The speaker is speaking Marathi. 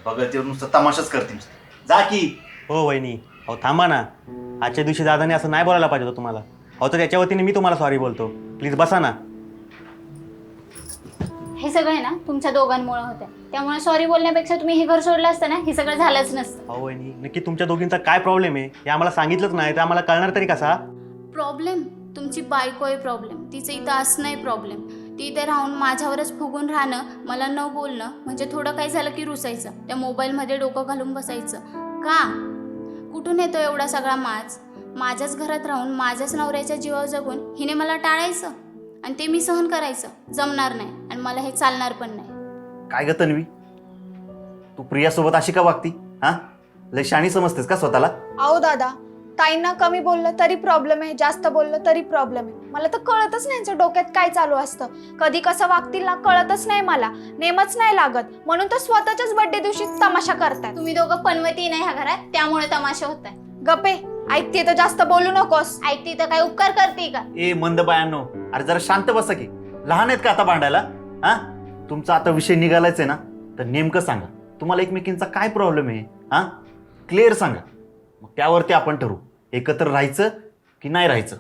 बघत नुसतं तमाशाच करते जा की. हो वहिनी, अहो थांबा ना. आजच्या दिवशी दादाने असं नाही बोलायला पाहिजे होतं तुम्हाला. अहो तर त्याच्या वतीने मी तुम्हाला सॉरी बोलतो. प्लीज बसा ना. हे सगळे ना तुमच्या दोघांमुळे होते, त्यामुळे सॉरी बोलण्यापेक्षा तुम्ही हे घर सोडलं असतं ना हे सगळं झालंच नसतं. अहो वहिनी, नक्की तुमच्या दोघींचा काय प्रॉब्लेम आहे हे आम्हाला सांगितलंच नाही तर आम्हाला कळणार तरी कसा? प्रॉब्लेम तुमची बायको आहे प्रॉब्लेम. तिचं इथं असणं आहे प्रॉब्लेम. ती इथे राहून माझ्यावरच फुगून राहणं, मला न बोलणं, म्हणजे थोडं काही झालं की रुसायचं, त्या मोबाईलमध्ये डोकं घालून बसायचं. का? कुठून येतो एवढा सगळा माज? माझ्याच घरात राहून माझ्याच नवऱ्याच्या जीवावर जगून हिने मला टाळायचं आणि ते मी सहन करायचं जमणार नाही आणि मला हे चालणार पण नाही. काय ग तन्वी, तू प्रियासोबत अशी का वागती? हा, लय शाणी समजतेस का स्वतःला? अहो दादा, ताईंना कमी बोललं तरी प्रॉब्लेम आहे, जास्त बोललं तरी प्रॉब्लेम आहे. मला तर कळतच नाही यांच्या डोक्यात काय चालू असतं. कधी कसं वागतील ना कळतच नाही मला, नेमच नाही लागत. म्हणून तर स्वतःच्याच बर्थडे दिवशी तमाशा करतात. तुम्ही दोघं पनवती नाही ह्या घरात, त्यामुळे तमाशा होत आहे. गप्पे, ऐकते तर जास्त बोलू नकोस. ऐकते तर काय उपकार करते का? ए मंद बायांनो, अरे जरा शांत बसा की. लहान आहेत का आता भांडायला? हा, तुमचा आता विषय निघालायच आहे ना, तर नेमकं सांगा तुम्हाला एकमेकींचा काय प्रॉब्लेम आहे. हा, क्लिअर सांगा, मग त्यावरती आपण ठरवू एकत्र राहायचं की नाही राहायचं.